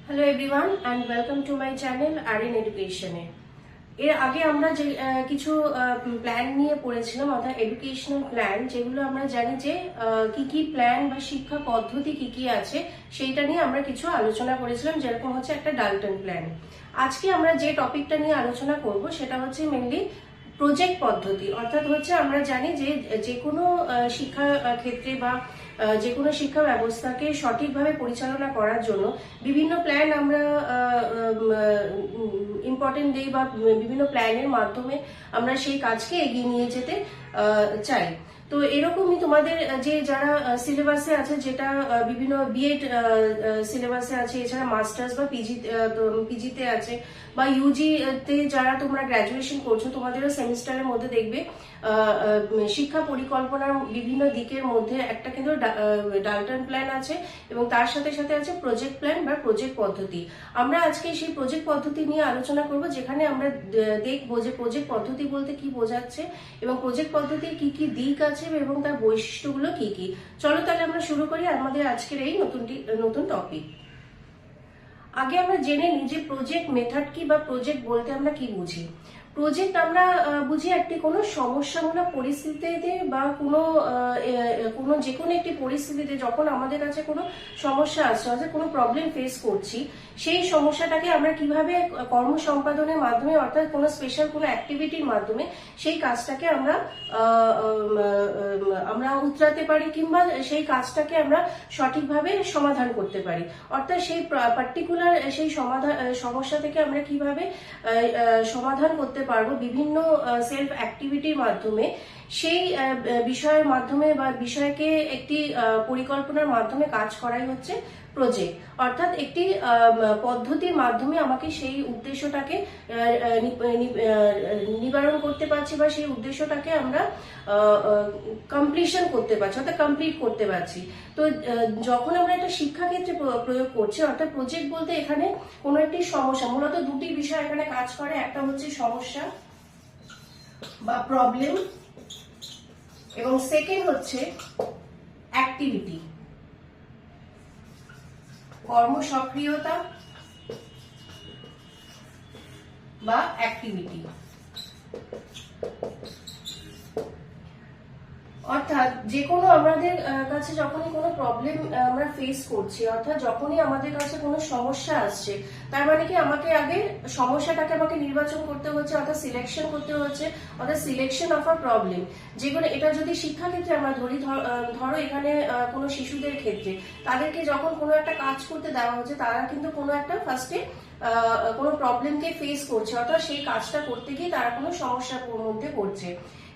Hello everyone and welcome to my channel RN এডুকেশনে। এর আগে আমরা যে কিছু প্ল্যান নিয়ে পড়েছিলাম, অর্থাৎ এডুকেশনাল প্ল্যান, যেগুলো আমরা জানি যে কি কি প্ল্যান বা শিক্ষা পদ্ধতি কি কি আছে সেইটা নিয়ে আমরা কিছু আলোচনা করেছিলাম, যেরকম হচ্ছে একটা ডাল্টন প্ল্যান। আজকে আমরা যে টপিকটা নিয়ে আলোচনা করব সেটা হচ্ছে মেনলি প্রজেক্ট পদ্ধতি। অর্থাৎ হচ্ছে আমরা জানি যে যে কোনো শিক্ষা ক্ষেত্রে বা যে কোনো শিক্ষা ব্যবস্থাকে সঠিকভাবে পরিচালনা করার জন্য বিভিন্ন প্ল্যান আমরা ইম্পর্টেন্ট দিই বা বিভিন্ন প্ল্যানের মাধ্যমে আমরা সেই কাজকে এগিয়ে নিয়ে যেতে চাই। তো এরকমই তোমাদের যে যারা সিলেবাসে আছে, যেটা বিভিন্ন বিএড সিলেবাসে আছে, এছাড়া মাস্টার্স বা পিজিতে আছে বা ইউজি তে যারা তোমরা গ্র্যাজুয়েশন করছো, তোমাদেরও সেমিস্টারের মধ্যে দেখবে শিক্ষা পরিকল্পনার বিভিন্ন দিকের মধ্যে একটা কিন্তু ডাল্টন প্ল্যান আছে এবং তার সাথে সাথে আছে প্রজেক্ট প্ল্যান বা প্রজেক্ট পদ্ধতি। আমরা আজকে সেই প্রজেক্ট পদ্ধতি নিয়ে আলোচনা করব, যেখানে আমরা দেখবো যে প্রজেক্ট পদ্ধতি বলতে কি বোঝাচ্ছে এবং প্রজেক্ট পদ্ধতির কি কি দিক আছে এবং তার বৈশিষ্ট্যগুলো কি কি। চলো তাহলে আমরা শুরু করি আমাদের আজকের এই নতুন টপিক। আগে আমরা জেনে নিই যে প্রজেক্ট মেথড কি বা প্রজেক্ট বলতে আমরা কি বুঝি। প্রজেক্ট আমরা বুঝি একটি কোনো সমস্যামূলক পরিস্থিতিতে বা কোনো যে কোনো একটি পরিস্থিতিতে যখন আমাদের কাছে কোনো সমস্যা আসছে, অর্থাৎ কোনো প্রবলেম ফেস করছি, সেই সমস্যাটাকে আমরা কিভাবে কর্ম সম্পাদনের মাধ্যমে, অর্থাৎ কোনো স্পেশাল কোনো অ্যাক্টিভিটির মাধ্যমে সেই কাজটাকে আমরা উতরাতে পারি কিংবা সেই কাজটাকে আমরা সঠিকভাবে সমাধান করতে পারি। অর্থাৎ সেই পার্টিকুলার সেই সমস্যা থেকে আমরা কিভাবে সমাধান করতে পারবো বিভিন্ন সেলফ অ্যাক্টিভিটির মাধ্যমে, সেই বিষয়ের মাধ্যমে বা বিষয়কে একটি পরিকল্পনার মাধ্যমে কাজ করাই হচ্ছে প্রজেক্ট। অর্থাৎ একটি পদ্ধতির মাধ্যমে আমাকে সেই উদ্দেশ্যটাকে নিবারণ করতে পারছি বা সেই উদ্দেশ্যটাকে আমরা কমপ্লিশন করতে পারছি, অর্থাৎ কমপ্লিট করতে পারছি। তো যখন আমরা একটা শিক্ষাক্ষেত্রে প্রয়োগ করছি, অর্থাৎ প্রজেক্ট বলতে এখানে কোনো একটি সমস্যা, মূলত দুটি বিষয় এখানে কাজ করে। একটা হচ্ছে সমস্যা বা প্রবলেম এবং সেকেন্ড হচ্ছে অ্যাক্টিভিটি, কর্মসক্রিয়তা বা অ্যাক্টিভিটি। অর্থাৎ যে কোনো আমাদের কাছে যখনই কোনো প্রবলেম আমরা ফেস করছি, অর্থাৎ যখনই আমাদের কাছে কোনো সমস্যা আসছে, তার মানে কি আমাকে আগে সমস্যাটাকে আমাকে নির্বাচন করতে হচ্ছে, অর্থাৎ সিলেকশন করতে হচ্ছে, অর্থাৎ সিলেকশন অফ আ প্রবলেম। যেগুলো এটা যদি শিক্ষাক্ষেত্রে আমরা ধরি, ধরো এখানে কোনো শিশুদের ক্ষেত্রে তাদেরকে যখন কোনো একটা কাজ করতে দেওয়া হচ্ছে, তারা কিন্তু কোনো একটা ফার্স্টে কোনো প্রবলেমকে ফেস করছে, অর্থাৎ সেই কাজটা করতে গিয়ে তারা কোনো সমস্যার মধ্যে পড়ছে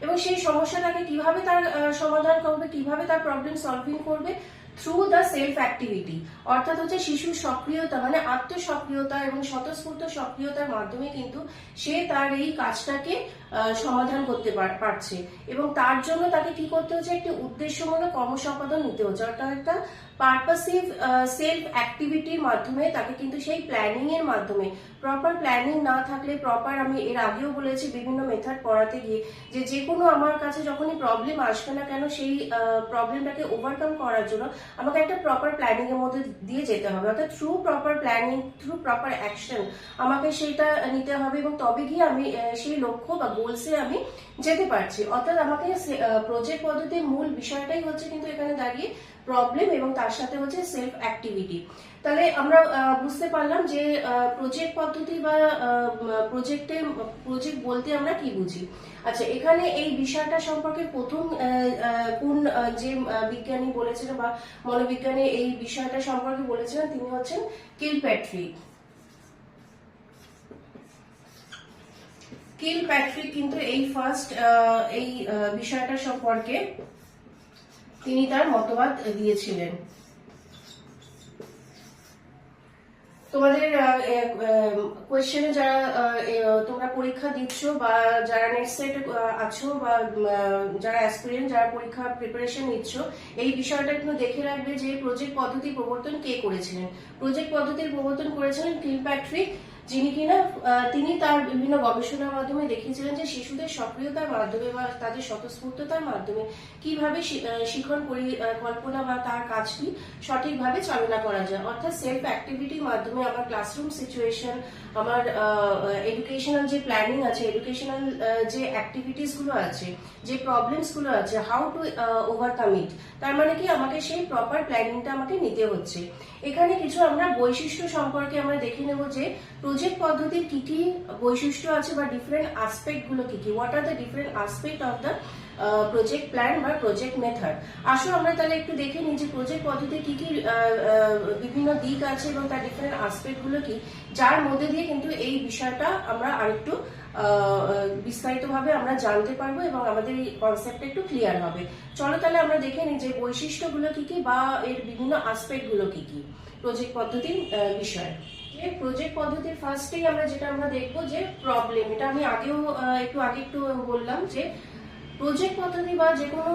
এবং সেই সমস্যাটাকে কিভাবে তার সমাধান করবে, কিভাবে তার প্রবলেম সলভিং করবে, থ্রু দ্য সেলফ অ্যাক্টিভিটি। অর্থাৎ হচ্ছে শিশুর সক্রিয়তা, মানে আত্মসক্রিয়তা এবং স্বতঃস্ফূর্ত সক্রিয়তার মাধ্যমে কিন্তু সে তার এই কাজটাকে সমাধান করতে পারছে এবং তার জন্য তাকে কি করতে হচ্ছে, একটি উদ্দেশ্যমূলক কর্মসম্পাদন নিতে হচ্ছে, অর্থাৎ একটা পারপাসিভ সেলফ অ্যাক্টিভিটির মাধ্যমে তাকে কিন্তু সেই প্ল্যানিং এর মাধ্যমে, প্রপার প্ল্যানিং না থাকলে, প্রপার, আমি এর আগেও বলেছি বিভিন্ন মেথড পড়াতে গিয়ে, যে কোনো আমার কাছে যখনই প্রবলেম আসবে না কেন, সেই প্রবলেমটাকে ওভারকাম করার জন্য আমাকে একটা প্রপার প্ল্যানিং এর মধ্যে দিয়ে যেতে হবে, অর্থাৎ through proper planning, through proper action আমাকে সেটা নিতে হবে এবং তবে গিয়ে আমি সেই লক্ষ্য বা গোলসে আমি যেতে পারছি। অর্থাৎ আমাকে প্রজেক্ট পদ্ধতির মূল বিষয়টাই হচ্ছে কিন্তু এখানে দাঁড়িয়ে প্রবলেম এবং তার সাথে হচ্ছে সেলফ অ্যাক্টিভিটি। তাহলে আমরা বুঝতে পারলাম যে প্রজেক্ট পদ্ধতি বা প্রজেক্ট বলতে আমরা কি বুঝি। আচ্ছা, এখানে এই বিষয়টা সম্পর্কে প্রথম কোন যে বিজ্ঞানী বলেছিলেন বা মনোবিজ্ঞানী এই বিষয়টা সম্পর্কে বলেছিলেন, তিনি হচ্ছেন কিলপ্যাট্রিক। কিলপ্যাট্রিক কিন্তু এই ফার্স্ট এই বিষয়টা সম্পর্কে তিনি তার মতবাদ দিয়েছিলেন। তোমাদের কোয়েশ্চেনে যারা তোমরা পরীক্ষা দিচ্ছ বা যারা নেক্সট সেটে আছো বা যারা অ্যাসপিরেন্ট, যারা পরীক্ষা প্রিপারেশন নিচ্ছ, এই বিষয়টা একটু দেখে রাখবে যে প্রজেক্ট পদ্ধতি প্রবর্তন কে করেছিলেন। প্রজেক্ট পদ্ধতির প্রবর্তন করেছিলেন কিলপ্যাট্রিক, যিনি কিনা তিনি তার বিভিন্ন গবেষণার মাধ্যমে দেখিয়েছিলেন যে শিশুদের সক্রিয়তার মাধ্যমে বা তাদের স্বতঃস্ফূর্ততার মাধ্যমে কিভাবে শিখন পরিকল্পনা বা তার কাজটি সঠিকভাবে চালনা করা যায়। অর্থাৎ সেলফ অ্যাক্টিভিটির মাধ্যমে আমার ক্লাসরুম সিচুয়েশন, আমার এডুকেশনাল যে প্ল্যানিং আছে, এডুকেশনাল যে অ্যাক্টিভিটিস গুলো আছে, যে প্রবলেমস গুলো আছে, হাউ টু ওভারকাম ইট, তার মানে কি আমাকে সেই প্রপার প্ল্যানিংটা আমাকে নিতে হচ্ছে। এখানে কিছু আমরা বৈশিষ্ট্য সম্পর্কে আমরা দেখে নেব যে প্রজেক্ট পদ্ধতির কি কি বৈশিষ্ট্য আছে বা ডিফারেন্ট আসপেক্ট গুলো কি কি, what are the different aspect of the project plan বা প্রজেক্ট মেথড। আসো আমরা তাহলে একটু দেখে নিই যে প্রজেক্ট পদ্ধতির কি কি বিভিন্ন দিক আছে এবং তার ডিফারেন্ট আসপেক্ট গুলো কি, যার মধ্যে দিয়ে কিন্তু এই বিষয়টা আমরা আরেকটু বিস্তারিতভাবে আমরা জানতে পারবো এবং আমাদের এই কনসেপ্টটা একটু ক্লিয়ার হবে। চলো তাহলে আমরা দেখে নিই যে বৈশিষ্ট্যগুলো কি কি বা এর বিভিন্ন আসপেক্ট গুলো কি কি প্রজেক্ট পদ্ধতির বিষয়ে। প্রজেক্ট পদ্ধতির ফার্স্টেই আমরা যেটা আমরা দেখবো যে প্রবলেম, এটা আমি একটু আগে বললাম যে প্রজেক্ট পদ্ধতি বা যে কোনো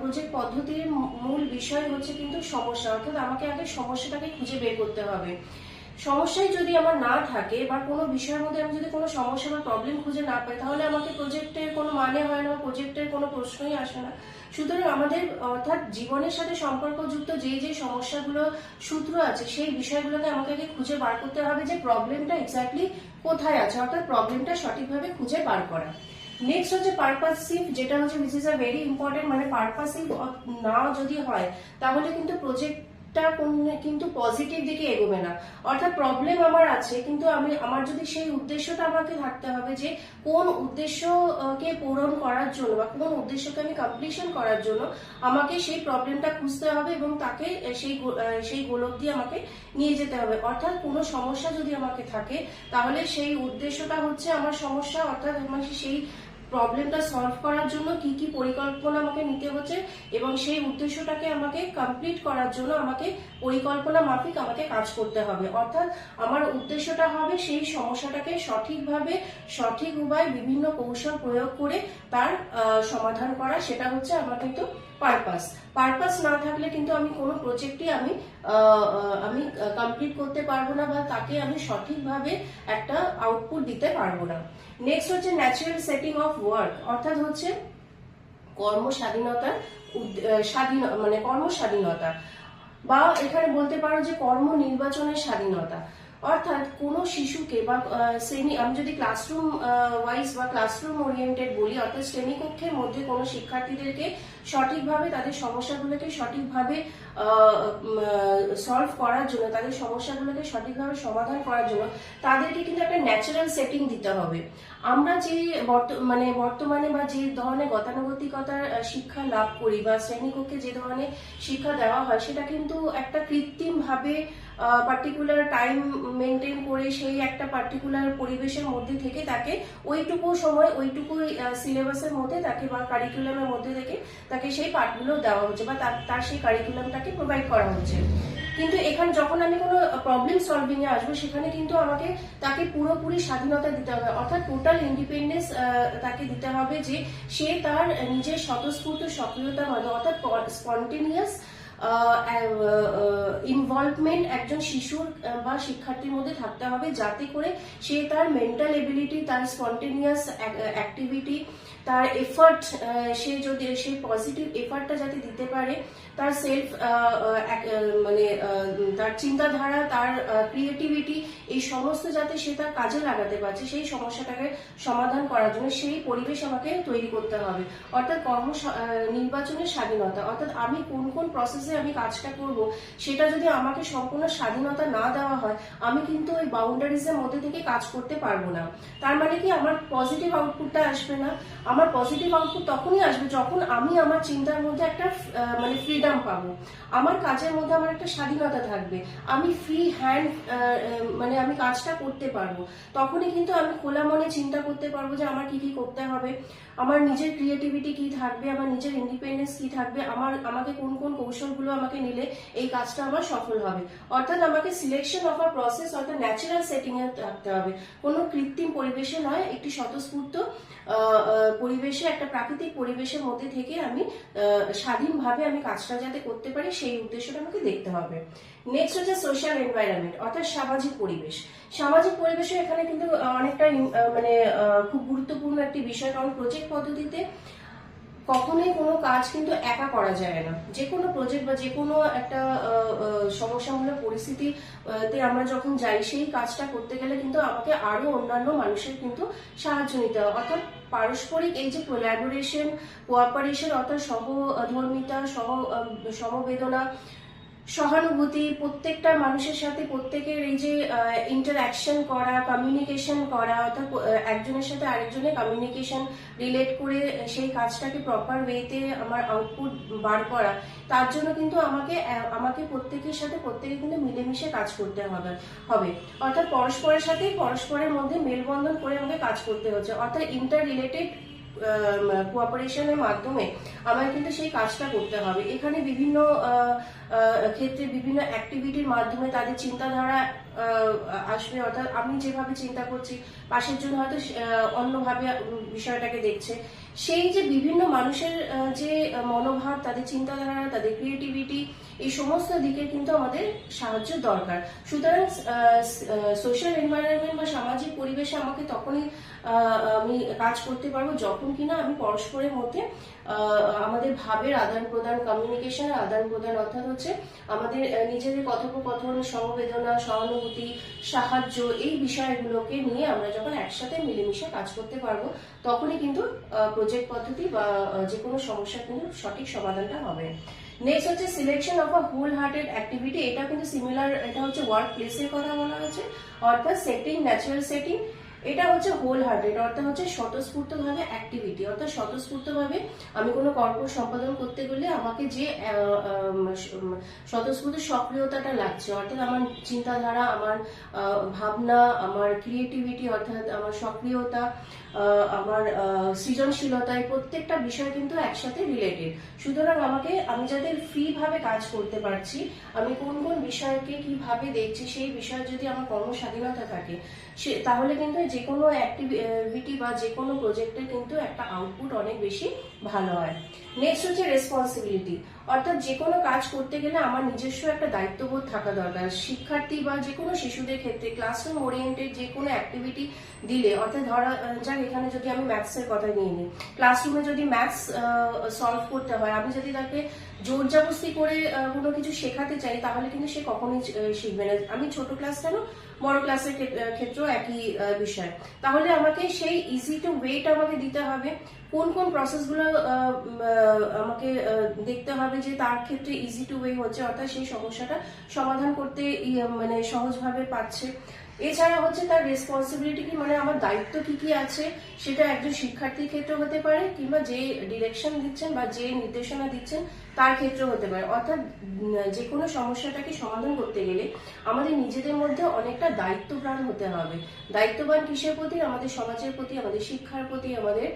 প্রজেক্ট পদ্ধতির মূল বিষয় হচ্ছে কিন্তু সমস্যা। অর্থাৎ আমাকে আগে সমস্যাটাকে খুঁজে বের করতে হবে। সমস্যাই যদি আমার না থাকে বা কোনো বিষয়ের মধ্যে আমি যদি কোনো সমস্যা বা প্রবলেম খুঁজে না পাই, তাহলে আমাকে প্রজেক্টের কোনো মানে হয় না, প্রজেক্টের কোনো প্রশ্নই আসে না। সুতরাং আমাদের অর্থাৎ জীবনের সাথে সম্পর্কযুক্ত যে সমস্যাগুলো সূত্র আছে, সেই বিষয়গুলোকে আমাকে আগে খুঁজে বার করতে হবে যে প্রবলেমটা এক্স্যাক্টলি কোথায় আছে, অর্থাৎ প্রবলেমটা সঠিকভাবে খুঁজে বার করা। নেক্সট হচ্ছে পারপাসিভ, যেটা হচ্ছে which is a very important. মানে পারপাসিভ না যদি হয় তাহলে কিন্তু প্রজেক্টটা কিন্তু পজিটিভ দিকে এগোবে না। অর্থাৎ প্রবলেম আমার আছে, কিন্তু আমার যদি সেই উদ্দেশ্যটা আমাকে থাকতে হবে যে কোন উদ্দেশ্যকে পূরণ করার জন্য বা কোন উদ্দেশ্যকে আমি কমপ্লিশন করার জন্য আমাকে সেই প্রবলেমটা খুঁজতে হবে এবং তাকে সেই গোল অবধি আমাকে নিয়ে যেতে হবে। অর্থাৎ কোনো সমস্যা যদি আমাকে থাকে তাহলে সেই উদ্দেশ্যটা হচ্ছে আমার সমস্যা, অর্থাৎ মানে সেই প্রবলেমটা সলভ করার জন্য কি কি পরিকল্পনা আমাকে নিতে হচ্ছে এবং সেই উদ্দেশ্যটাকে আমাকে কমপ্লিট করার জন্য আমাকে পরিকল্পনা মাফিক আমাকে কাজ করতে হবে। অর্থাৎ আমার উদ্দেশ্যটা হবে সেই সমস্যাটাকে সঠিকভাবে সঠিক উপায় বিভিন্ন কৌশল প্রয়োগ করে তার সমাধান করা, সেটা হচ্ছে আমার কিন্তু পারপাস না থাকলে কিন্তু আমি কোনো প্রজেক্টই আমি কমপ্লিট করতে পারবো না বা তাকে আমি সঠিকভাবে একটা আউটপুট দিতে পারবো না। নেক্সট হচ্ছে ন্যাচারাল সেটিং অফ ওয়ার্ক, অর্থাৎ হচ্ছে কর্মস্বাধীনতা মানে কর্মস্বাধীনতা বা এখানে বলতে পারো যে কর্ম নির্বাচনের স্বাধীনতা। অর্থাৎ কোনো শিশুকে বা শ্রেণী, আমি যদি ক্লাসরুম ওয়াইজ বা ক্লাসরুম ওরিয়েন্টেড বলি, অর্থাৎ শ্রেণীকক্ষের মধ্যে কোনো শিক্ষার্থীদেরকে সঠিকভাবে তাদের সমস্যাগুলোকে সঠিকভাবে সলভ করার জন্য, তাদের সমস্যাগুলোকে সঠিকভাবে সমাধান করার জন্য তাদেরকে কিন্তু একটা ন্যাচারাল সেটিং দিতে হবে। আমরা যে বর্তমানে বা যে ধরনের গতানুগতিকতার শিক্ষা লাভ করি বা শ্রেণীকক্ষে যে ধরনের শিক্ষা দেওয়া হয়, সেটা কিন্তু একটা কৃত্রিম ভাবে পার্টিকুলার টাইম মেনটেন করে সেই একটা পার্টিকুলার পরিবেশের মধ্যে থেকে তাকে ওইটুকু সময় ওইটুকু সিলেবাসের মধ্যে তাকে বা কারিকুলামের মধ্যে থেকে তাকে সেই পাঠগুলো দেওয়া হচ্ছে বা তার সেই কারিকুলামটাকে প্রোভাইড করা হচ্ছে। কিন্তু এখানে যখন আমি কোনো প্রবলেম সলভিং এ আসবো, সেখানে কিন্তু আমাকে তাকে পুরোপুরি স্বাধীনতা দিতে হবে, অর্থাৎ টোটাল ইন্ডিপেন্ডেন্স তাকে দিতে হবে যে সে তার নিজের স্বতঃস্ফূর্ত সক্রিয়তার মাধ্যমে, অর্থাৎ স্পন্টেনিয়াস ইনভলভমেন্ট একজন শিশুর বা শিক্ষার্থীর মধ্যে থাকতে হবে, যাতে করে সে তার মেন্টাল এবিলিটি, তার স্পন্টেনিয়াস অ্যাক্টিভিটি, তার এফার্ট, সেই পজিটিভ এফার্টটা যাতে দিতে পারে, তার সেলফ তার চিন্তাধারা, তার ক্রিয়েটিভিটি, এই সমস্ত যাতে সে তার কাজে লাগাতে পারছে, সেই সমস্যাটাকে সমাধান করার জন্য সেই পরিবেশ আমাকে তৈরি করতে হবে। অর্থাৎ নির্বাচনের স্বাধীনতা, অর্থাৎ আমি কোন কোন প্রসেসে আমি কাজটা করব সেটা যদি আমাকে সম্পূর্ণ স্বাধীনতা না দেওয়া হয়, আমি কিন্তু ওই বাউন্ডারিজের মধ্যে থেকে কাজ করতে পারবো না। তার মানে কি আমার পজিটিভ আউটপুটটা আসবে না। আমার পজিটিভ আউটপুট তখনই আসবে যখন আমি আমার চিন্তার মধ্যে একটা ফ্রিডম পাবো, আমার কাজের মধ্যে আমার একটা স্বাধীনতা থাকবে, আমি ফ্রি হ্যান্ড আমি কাজটা করতে পারবো। তখনই কিন্তু আমি খোলা মনে চিন্তা করতে পারবো যে আমার কি কি করতে হবে, আমার নিজের ক্রিয়েটিভিটি কি থাকবে, আমার নিজের ইন্ডিপেন্ডেন্স কি থাকবে, আমাকে কোন কোন কৌশল গুলো আমাকে নিলে এই কাজটা আমার সফল হবে। অর্থাৎ আমাকে সিলেকশন অফ আ প্রসেস অর্থাৎ ন্যাচারাল সেটিং এ থাকতে হবে, কোনো কৃত্রিম পরিবেশে নয়, একটি স্বতঃস্ফূর্ত পরিবেশে, একটা প্রাকৃতিক পরিবেশের মধ্যে থেকে আমি স্বাধীনভাবে আমি কাজটা যাতে করতে পারি সেই উদ্দেশ্যটা আমাকে দেখতে হবে। নেক্সট হচ্ছে সোশ্যাল এনভায়রনমেন্ট অর্থাৎ সামাজিক পরিবেশ। সামাজিক পরিবেশে এখানে কিন্তু অনেকটা মানে খুব গুরুত্বপূর্ণ একটি বিষয়, কারণ প্রজেক্ট পদ্ধতিতে কখনোই কোনো কাজ কিন্তু একা করা যায় না। যে কোনো প্রজেক্ট বা যে কোনো একটা সমস্যামূলক পরিস্থিতিতে আমরা যখন যাই, সেই কাজটা করতে গেলে কিন্তু আমাকে আরো অন্যান্য মানুষের কিন্তু সাহায্য নিতে হবে। অর্থাৎ পারস্পরিক এই যে কোলাবোরেশন, কোঅপারেশন অর্থাৎ সহধর্মিতা, সমবেদনা, সহানুভূতি, প্রত্যেকটা মানুষের সাথে প্রত্যেকের এই যে ইন্টারঅ্যাকশন করা, কমিউনিকেশন করা, অর্থাৎ একজনের সাথে আরেকজনের কমিউনিকেশন রিলেট করে সেই কাজটাকে প্রপার ওয়েতে আমার আউটপুট বার করা, তার জন্য কিন্তু আমাকে প্রত্যেকের সাথে প্রত্যেকে কিন্তু মিলেমিশে কাজ করতে হবে। অর্থাৎ পরস্পরের সাথে পরস্পরের মধ্যে মেলবন্ধন করে আমাকে কাজ করতে হচ্ছে। অর্থাৎ ইন্টার রিলেটেড কোঅপারেশনের মাধ্যমে আমার কিন্তু সেই কাজটা করতে হবে। এখানে বিভিন্ন ক্ষেত্রে বিভিন্ন অ্যাক্টিভিটির মাধ্যমে তাদের চিন্তাধারা আসবে। অর্থাৎ আমি যেভাবে চিন্তা করছি, পাশের জন্য হয়তো অন্যভাবে বিষয়টাকে দেখছে। সেই যে বিভিন্ন মানুষের যে মনোভাব, তাদের চিন্তাধারা, তাদের ক্রিয়েটিভিটি, এই সমস্ত দিকে কিন্তু আমাদের সাহায্য দরকার। সুতরাং সোশ্যাল এনভায়রনমেন্ট বা সামাজিক পরিবেশে আমাকে তখনই আমি কাজ করতে পারবো যখন কিনা আমি পরস্পরের মধ্যে আমাদের ভাবের আদান প্রদান, কমিউনিকেশনের আদান প্রদান, অর্থাৎ হচ্ছে আমাদের নিজেদের কথোপকথন, সমবেদনা, সহানুভূতি, সাহায্য, এই বিষয়গুলোকে নিয়ে আমরা যখন একসাথে মিলেমিশে কাজ করতে পারবো, তখনই কিন্তু প্রজেক্ট পদ্ধতি বা যে কোনো সমস্যার কিন্তু সঠিক সমাধানটা হবে। নেক্সট হচ্ছে selection of a whole hearted activity. এটা কিন্তু সিমিলার, এটা হচ্ছে ওয়ার্ক প্লেসের কথা বলা হয়েছে। অর্থাৎ সেটিং, ন্যাচারাল সেটিং, এটা হচ্ছে হোল হার্টেড অর্থাৎ হচ্ছে স্বতঃস্ফূর্ত ভাবে অ্যাক্টিভিটি। অর্থাৎ স্বতঃস্ফূর্ত ভাবে আমি কোনো কর্ম সম্পাদন করতে গেলে আমাকে যে স্বতঃস্ফূর্ত সক্রিয়তাটা লাগছে, অর্থাৎ আমার চিন্তাধারা, আমার ভাবনা, আমার ক্রিয়েটিভিটি, অর্থাৎ আমার সক্রিয়তা, আমার সৃজনশীলতা, এই প্রত্যেকটা বিষয় কিন্তু একসাথে রিলেটেড। সুতরাং আমি যাতে ফ্রি ভাবে কাজ করতে পারছি, আমি কোন কোন বিষয়কে কিভাবে দেখছি, সেই বিষয়ে যদি আমার কর্মস্বাধীনতা থাকে, তাহলে কিন্তু যে কোনো অ্যাক্টিভিটি বা যে কোনো প্রজেক্টের কিন্তু একটা আউটপুট অনেক বেশি ভালো হয়। নেক্সট হচ্ছে রেসপন্সিবিলিটি। অর্থাৎ যে কোনো কাজ করতে গেলে আমার নিজস্ব একটা দায়িত্ববোধ থাকা দরকার। শিক্ষার্থী বা যে কোনো শিশুদের ক্ষেত্রে ক্লাসরুম ওরিয়েন্টেড যে কোনো অ্যাক্টিভিটি দিলে, অর্থাৎ ধরা যাক এখানে যদি আমি ম্যাথসের কথা নিয়ে নিই, ক্লাসরুমে যদি ম্যাথস সলভ করতে হয়, আমি যদি তাকে জোর জবরদস্তি করে কোনো কিছু শেখাতে চাই, তাহলে কিন্তু সে কখনোই শিখবে না। আমি ছোট ক্লাস কেন, বড় ক্লাসের ক্ষেত্রেও একই বিষয়। তাহলে আমাকে সেই ইজি টু ওয়েটা আমাকে দিতে হবে। কোন কোন প্রসেসগুলো আমাকে দেখতে হবে যে তার ক্ষেত্রে ইজি টু ওয়ে হচ্ছে, অর্থাৎ সেই সমস্যাটা সমাধান করতে মানে সহজভাবে পাচ্ছে। এছাড়া হচ্ছে তার রেসপন্সিবিলিটি কি, মানে আমার দায়িত্ব কি কি আছে, সেটা একজন শিক্ষার্থীর ক্ষেত্রে হতে পারে, কিংবা যে ডিরেকশন দিচ্ছেন বা যে নির্দেশনা দিচ্ছেন তার ক্ষেত্রে হতে পারে। অর্থাৎ যে কোনো সমস্যাটাকে সমাধান করতে গেলে আমাদের নিজেদের মধ্যে অনেকটা দায়িত্ববান হতে হবে। দায়িত্ববান কিসের প্রতি? আমাদের সমাজের প্রতি, আমাদের শিক্ষার প্রতি, আমাদের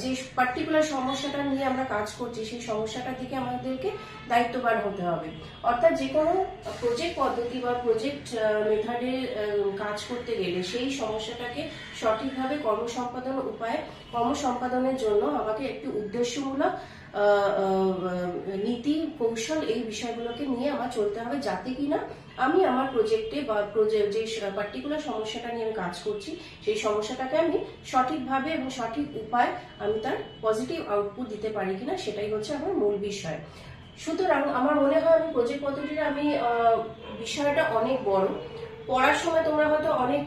যে পার্টিকুলার সমস্যাটা নিয়ে আমরা কাজ করছি সেই সমস্যাটার দিকে আমাদেরকে দায়িত্ববান হতে হবে। অর্থাৎ যে কোনো প্রজেক্ট পদ্ধতি বা প্রজেক্ট মেথডে কাজ করতে গেলে সেই সমস্যাটাকে সঠিকভাবে কর্মসম্পাদনের জন্য আমাকে একটি উদ্দেশ্যমূলক নীতি, কৌশল, এই বিষয়গুলোকে নিয়ে আমার চলতে হবে, যাতে কিনা আমি আমার প্রজেক্টে বা যে পার্টিকুলার সমস্যাটা নিয়ে আমি কাজ করছি সেই সমস্যাটাকে আমি সঠিকভাবে এবং সঠিক উপায় আমি তার পজিটিভ আউটপুট দিতে পারি কিনা, সেটাই হচ্ছে আমার মূল বিষয়। সুতরাং আমার মনে হয় আমি প্রজেক্ট পদ্ধতিটা বিষয়টা অনেক বড়। পড়ার সময় তোমরা হয়তো অনেক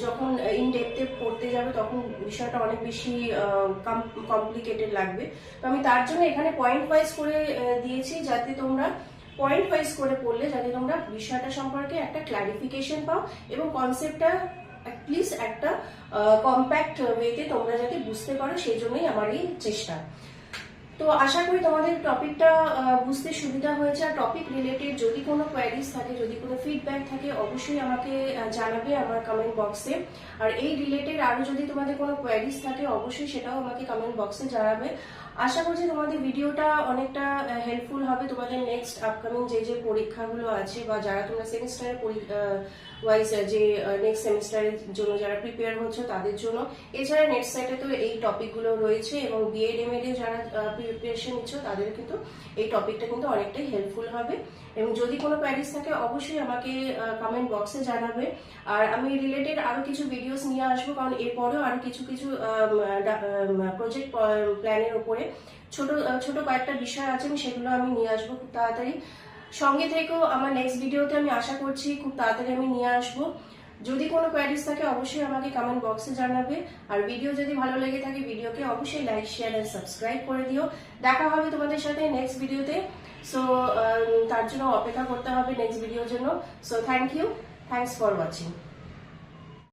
যখন ইন ডেপথে পড়তে যাবে তখন বিষয়টা অনেক বেশি কমপ্লিকেটেড লাগবে। তো আমি তার জন্য এখানে পয়েন্ট ওয়াইজ করে দিয়েছি, যাতে তোমরা পয়েন্ট ওয়াইজ করে পড়লে যাতে তোমরা বিষয়টা সম্পর্কে একটা ক্লারিফিকেশন পাও এবং কনসেপ্টটা অ্যাটলিস্ট একটা কম্প্যাক্ট ওয়েতে তোমরা যাতে বুঝতে পারো, সেই জন্যই আমার এই চেষ্টা। তো আশা করি তোমাদের টপিকটা বুঝতে সুবিধা হয়েছে। আর টপিক রিলেটেড যদি কোনো কোয়ারিজ থাকে, যদি কোনো ফিডব্যাক থাকে, অবশ্যই আমাকে জানাবে আমার কমেন্ট বক্সে। আর এই রিলেটেড আরো যদি তোমাদের কোনো কোয়ারিজ থাকে, অবশ্যই সেটাও আমাকে কমেন্ট বক্সে জানাবে। আশা করছি তোমাদের ভিডিওটা অনেকটা হেল্পফুল হবে তোমাদের নেক্সট আপকামিং যে পরীক্ষাগুলো আছে, বা যারা তোমরা সেমিস্টারের ওয়াইজ যে নেক্সট সেমিস্টারের জন্য যারা প্রিপেয়ার হচ্ছে তাদের জন্য। এছাড়া নেট সাইটে তো এই টপিকগুলো রয়েছে, এবং বিএড এমএড এ যারা প্রিপারেশন নিচ্ছ তাদের কিন্তু এই টপিকটা কিন্তু অনেকটাই হেল্পফুল হবে। এবং যদি কোনো কোয়ারিজ থাকে অবশ্যই আমাকে কমেন্ট বক্সে জানাবে। আর আমি রিলেটেড আরো কিছু ভিডিওস নিয়ে আসবো, কারণ এরপরেও আরো কিছু কিছু প্রজেক্ট প্ল্যানের উপরে ছোট ছোট কয়েকটা বিষয় আছে, সেগুলো আমি নিয়ে আসবো খুব তাড়াতাড়ি। সঙ্গে থেকেও আমার নেক্সট ভিডিওতে আমি আশা করছি খুব তাড়াতাড়ি আমি নিয়ে আসবো। যদি কোনো কোয়ারিজ থাকে অবশ্যই আমাকে কমেন্ট বক্সে জানাবে। আর ভিডিও যদি ভালো লেগে থাকে ভিডিওকে অবশ্যই লাইক, শেয়ার এন্ড সাবস্ক্রাইব করে দিও। দেখা হবে তোমাদের সাথে নেক্সট ভিডিওতে। সো তার জন্য অপেক্ষা করতে হবে নেক্সট ভিডিওর জন্য। So thank you, thanks for watching.